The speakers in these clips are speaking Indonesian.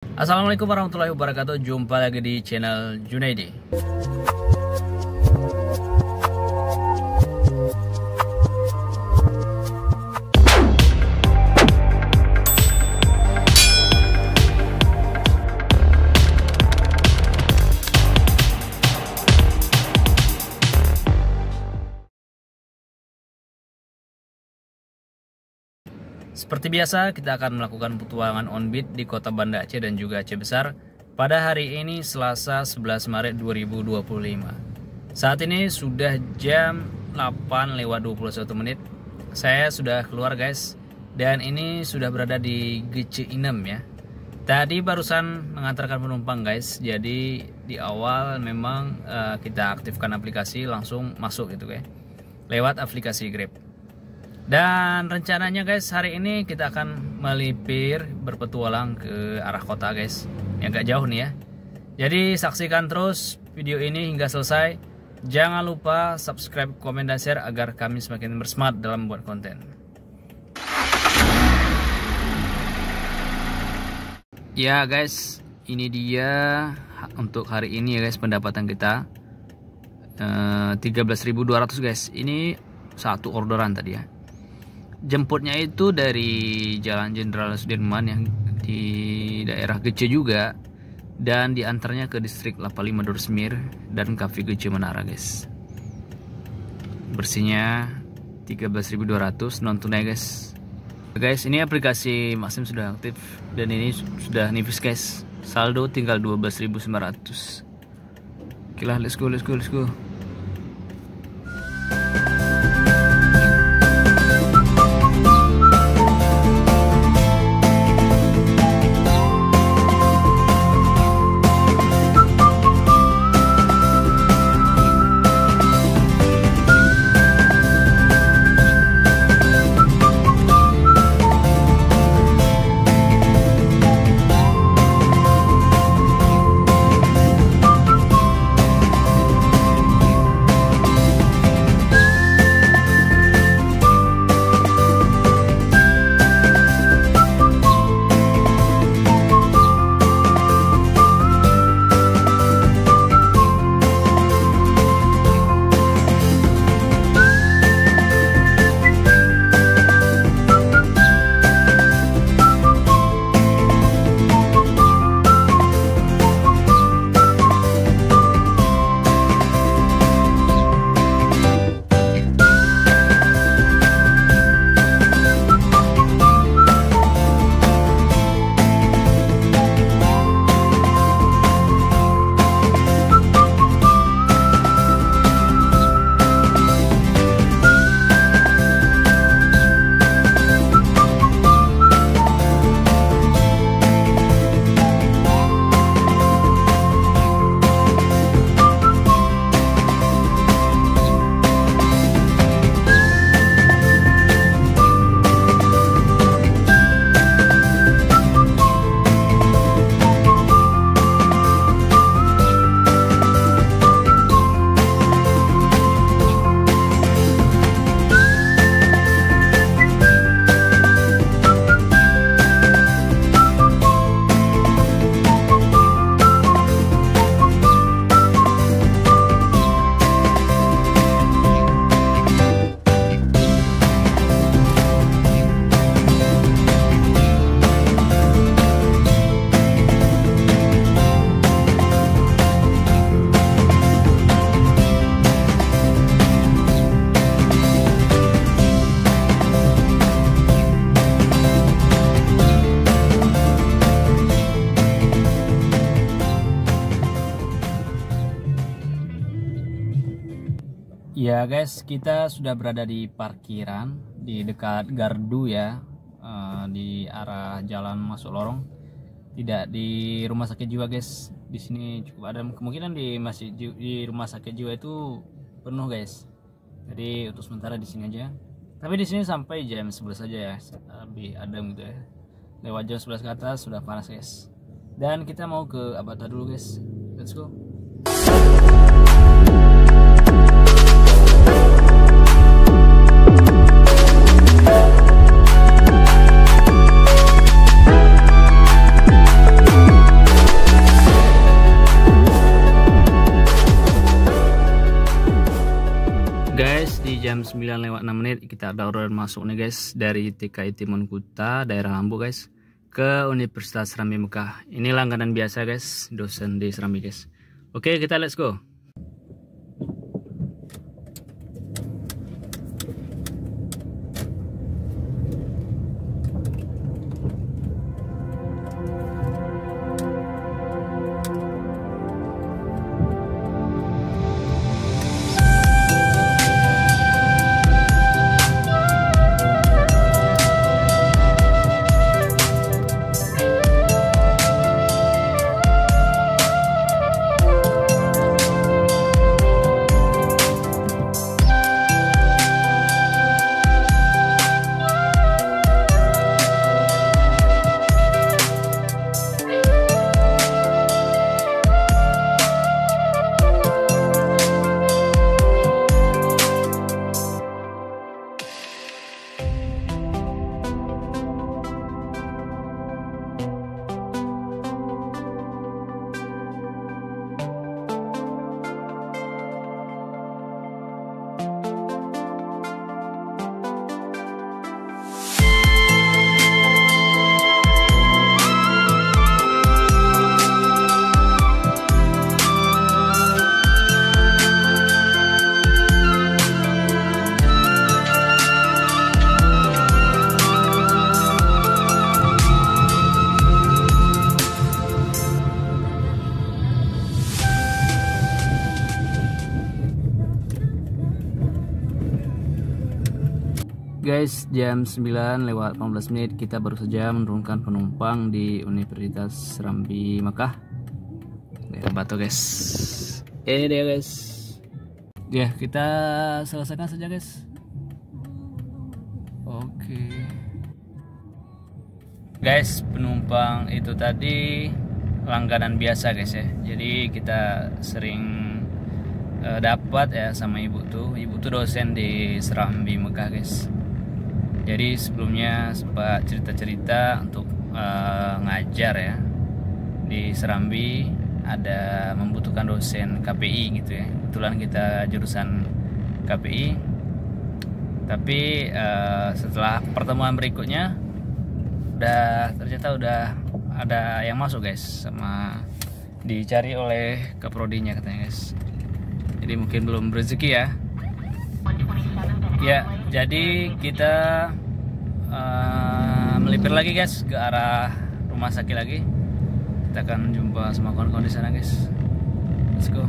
Assalamualaikum warahmatullahi wabarakatuh. Jumpa lagi di channel Junaidi. Seperti biasa, kita akan melakukan petualangan on-beat di kota Banda Aceh dan juga Aceh Besar pada hari ini Selasa 11 Maret 2025. Saat ini sudah jam 8:21. Saya sudah keluar guys, dan ini sudah berada di Gece Inem ya. Tadi barusan mengantarkan penumpang guys, jadi di awal memang kita aktifkan aplikasi langsung masuk gitu ya, lewat aplikasi Grab. Dan rencananya guys, hari ini kita akan melipir berpetualang ke arah kota guys, yang gak jauh nih ya. Jadi saksikan terus video ini hingga selesai. Jangan lupa subscribe, komen, dan share agar kami semakin bersemangat dalam membuat konten. Ya guys, ini dia untuk hari ini ya guys, pendapatan kita 13.200 guys. Ini satu orderan tadi ya. Jemputnya itu dari Jalan Jenderal Sudirman yang di daerah Gece juga, dan diantarnya ke distrik 85 Dorsmir dan Cafe Gece Menara guys. Bersihnya 13.200 non tunai guys. Guys, ini aplikasi Maxim sudah aktif dan ini sudah nipis guys. Saldo tinggal 12.900. Oke lah, let's go. Ya guys, kita sudah berada di parkiran di dekat gardu ya, di arah jalan masuk lorong, tidak di rumah sakit jiwa guys. Di sini cukup ada kemungkinan di rumah sakit jiwa itu penuh guys. Jadi untuk sementara di sini aja. Tapi di sini sampai jam 11 saja ya, lebih adem gitu ya. Lewat jam 11 ke atas sudah panas guys. Dan kita mau ke Abata dulu guys. Let's go. jam 9:06 kita ada orderan masuk nih guys dari TKI Timun Kuta daerah Lombok guys ke Universitas Serambi Mekah. Ini langganan biasa guys, dosen di Serambi guys. Oke, kita let's go. Guys, jam 9:15 kita baru saja menurunkan penumpang di Universitas Serambi Mekah daerah Batu guys. Dia guys. Ya, kita selesaikan saja guys. Oke. Guys, penumpang itu tadi langganan biasa guys ya. Jadi kita sering dapat ya sama ibu tuh dosen di Serambi Mekah guys. Jadi sebelumnya sempat cerita-cerita untuk ngajar ya di Serambi, ada membutuhkan dosen KPI gitu ya. Kebetulan kita jurusan KPI, tapi setelah pertemuan berikutnya ternyata udah ada yang masuk guys, sama dicari oleh kaprodinya katanya guys. Jadi mungkin belum rezeki ya. Ya, jadi kita melipir lagi guys ke arah rumah sakit lagi. Kita akan jumpa sama kawan-kawan di sana guys. Let's go.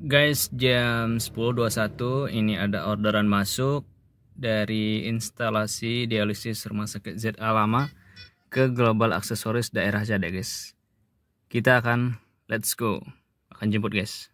Guys, jam 10.21 ini ada orderan masuk dari instalasi dialisis Rumah Sakit ZA Lama ke Global Aksesoris daerah Jada guys. Kita akan let's go, akan jemput guys.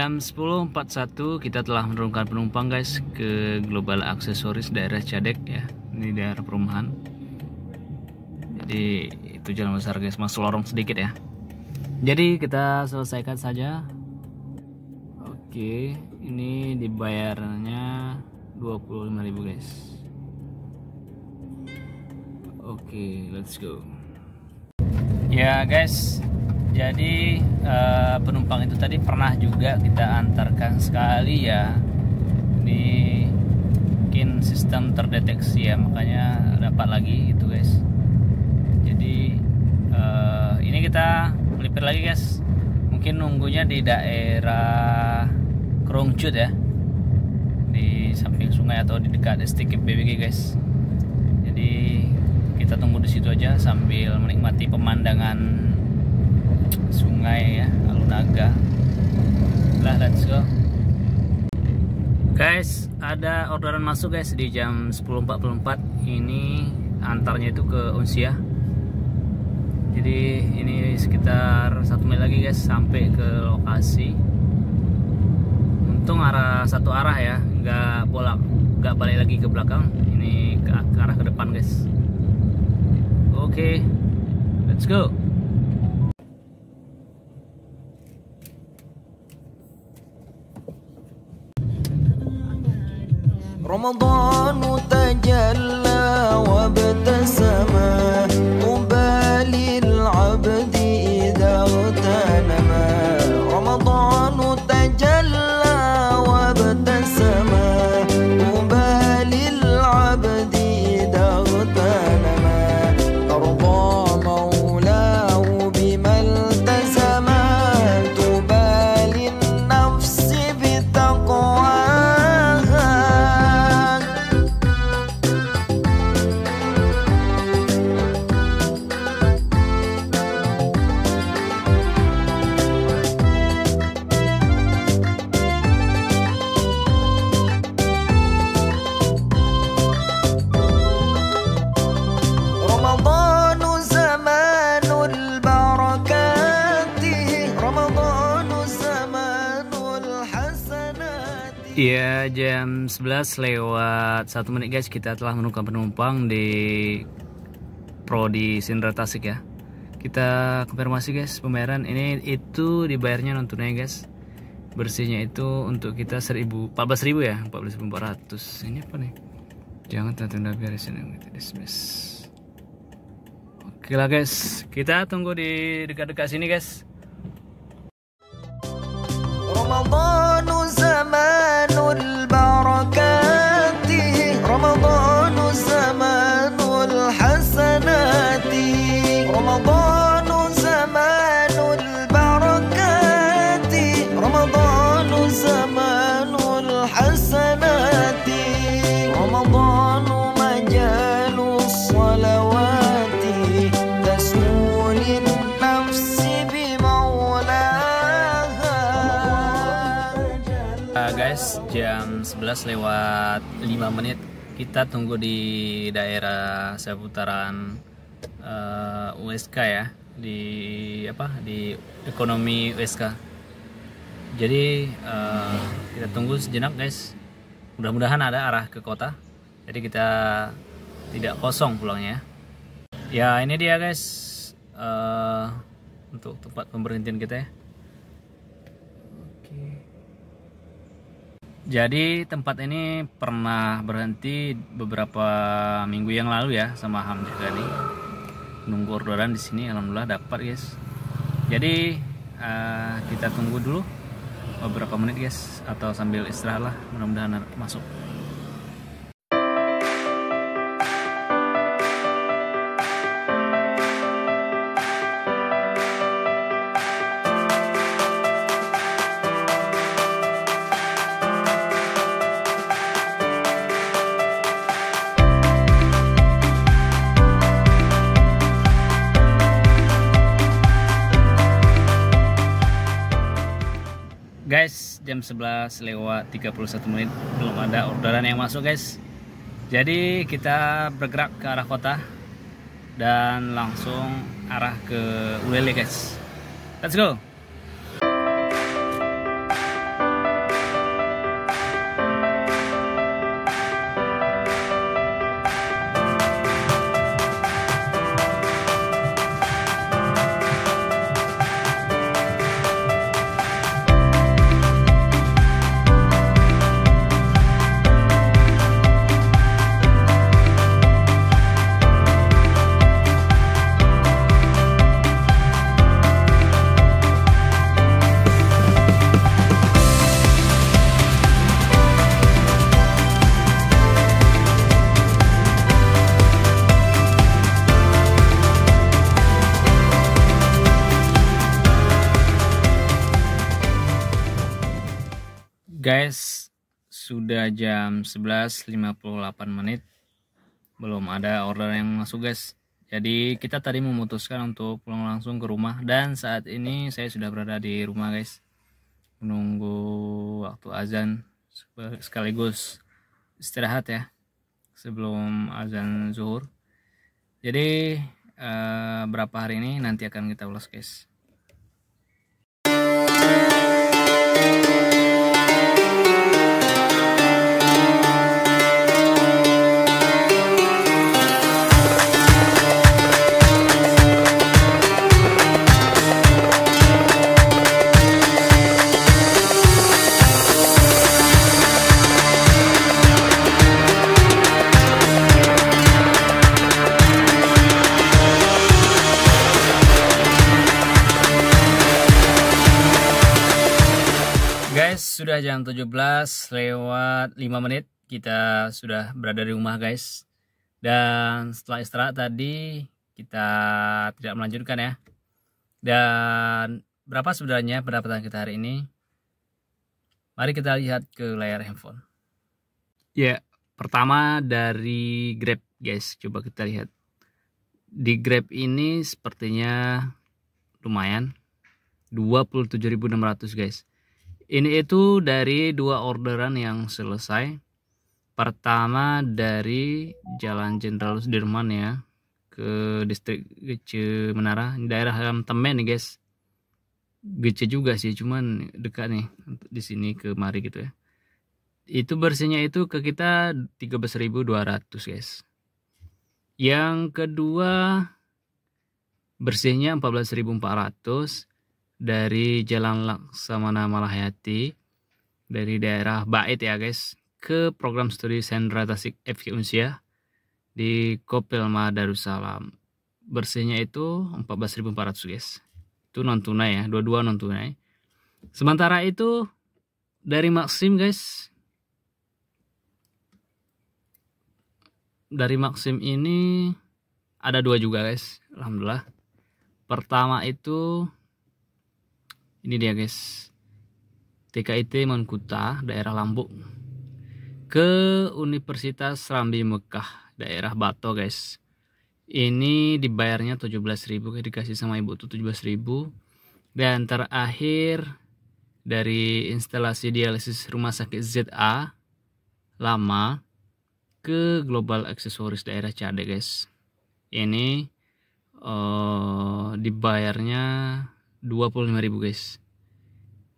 Jam 10.41 kita telah menurunkan penumpang guys ke Global Aksesoris daerah Cadek ya. Ini daerah perumahan. Jadi itu jalan besar guys, masuk lorong sedikit ya. Jadi kita selesaikan saja. Oke, ini dibayarnya 25.000 guys. Oke, let's go. Ya guys, jadi penumpang itu tadi pernah juga kita antarkan sekali ya. Di mungkin sistem terdeteksi ya, makanya dapat lagi itu guys. Jadi ini kita melipir lagi guys. Mungkin nunggunya di daerah Krongcut ya, di samping sungai atau di dekat STK BBG guys. Jadi kita tunggu di situ aja sambil menikmati pemandangan sungai ya, Alun Naga. Lah, let's go. Guys, ada orderan masuk guys di jam 10.44. Ini antarnya itu ke Unsia. Jadi ini sekitar 1 menit lagi guys sampai ke lokasi. Untung satu arah ya, nggak balik lagi ke belakang. Ini ke arah ke depan guys. Oke, let's go. رمضان تجلى وابتسما مبالي العبد إذا اغتنما رمضان تجلى وابتسما مبالي العبد إذا اغتنما ترضى مولاه بما التزما تبالي النفس بتقوى. Ya, jam 11 lewat 1 menit guys, kita telah menurunkan penumpang di Prodi Sindra Tasik ya. Kita konfirmasi guys, pembayaran ini itu dibayarnya non tunai guys. Bersihnya itu untuk kita 14.000 ya, 14.400. Ini apa nih? Jangan tanda beresin yang kita dismiss. Oke lah guys, kita tunggu di dekat-dekat sini guys. رمضان زمان البركات رمضان زمان الحسنات رمضان زمان البركات رمضان زمان الحسنات رمضان مجال الصلوات تسمو للنفس Guys, jam 11 lewat 5 menit kita tunggu di daerah seputaran USK ya, di ekonomi USK. Jadi kita tunggu sejenak guys, mudah-mudahan ada arah ke kota, jadi kita tidak kosong pulangnya ya. Ini dia guys, untuk tempat pemberhentian kita ya. Jadi tempat ini pernah berhenti beberapa minggu yang lalu ya sama Ham juga nih. Nunggu orderan di sini, alhamdulillah dapat guys. Jadi kita tunggu dulu beberapa menit guys, atau sambil istirahat lah, mudah-mudahan masuk. Guys, jam 11 lewat 31 menit belum ada orderan yang masuk guys. Jadi kita bergerak ke arah kota dan langsung arah ke Ulele guys. Let's go. Guys, sudah jam 11.58 menit, belum ada order yang masuk guys. Jadi kita tadi memutuskan untuk pulang langsung ke rumah, dan saat ini saya sudah berada di rumah guys, menunggu waktu azan sekaligus istirahat ya sebelum azan zuhur. Jadi berapa hari ini nanti akan kita ulas guys. Guys, sudah jam 17.05 menit, kita sudah berada di rumah guys. Dan setelah istirahat tadi kita tidak melanjutkan ya. Dan berapa sebenarnya pendapatan kita hari ini? Mari kita lihat ke layar handphone. Ya, pertama dari Grab guys, coba kita lihat. Di Grab ini sepertinya lumayan, 27.600 guys. Ini itu dari dua orderan yang selesai. Pertama dari Jalan Jenderal Sudirman ya, ke distrik Gece Menara, daerah Temen nih guys. Gece juga sih, cuman dekat nih di sini ke mari gitu ya. Itu bersihnya itu ke kita 13.200 guys. Yang kedua bersihnya 14.400 dari Jalan Laksamana Malahayati, dari daerah Bait ya guys, ke program studi Sentra Tasik FK Unsia di Kopelma Darussalam. Bersihnya itu 14.400 guys. Itu non tunai ya, dua-dua non tunai. Sementara itu dari Maxim guys, dari Maxim ini ada dua juga guys, alhamdulillah. Pertama itu ini dia guys, TKIT Mankuta daerah Lambuk ke Universitas Rambi Mekah daerah Bato guys. Ini dibayarnya 17.000, dikasih sama ibu tuh 17.000. Dan terakhir dari instalasi dialisis rumah sakit ZA Lama ke Global Aksesoris daerah Cade guys. Ini dibayarnya 25.000 guys.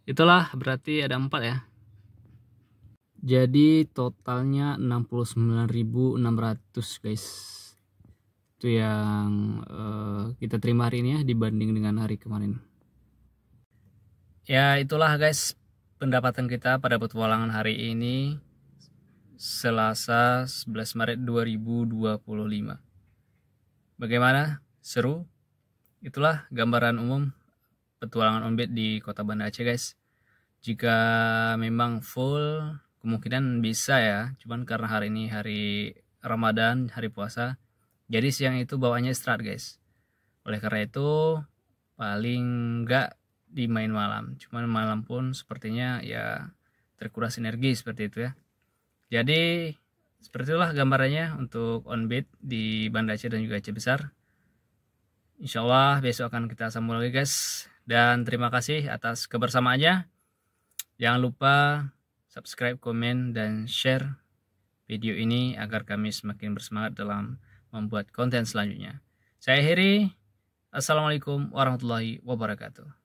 Itulah berarti ada 4 ya. Jadi totalnya 69.600 guys. Itu yang kita terima hari ini ya, dibanding dengan hari kemarin. Ya itulah guys pendapatan kita pada petualangan hari ini, Selasa 11 Maret 2025. Bagaimana? Seru? Itulah gambaran umum petualangan onbit di Kota Banda Aceh guys. Jika memang full kemungkinan bisa ya, cuman karena hari ini hari Ramadan, hari puasa, jadi siang itu bawaannya istirahat guys. Oleh karena itu paling enggak di main malam, cuman malam pun sepertinya ya terkuras energi seperti itu ya. Jadi seperti itulah gambarannya untuk onbit di Banda Aceh dan juga Aceh Besar. Insya Allah besok akan kita sambung lagi guys. Dan terima kasih atas kebersamaannya. Jangan lupa subscribe, komen, dan share video ini agar kami semakin bersemangat dalam membuat konten selanjutnya. Saya Heri. Assalamualaikum warahmatullahi wabarakatuh.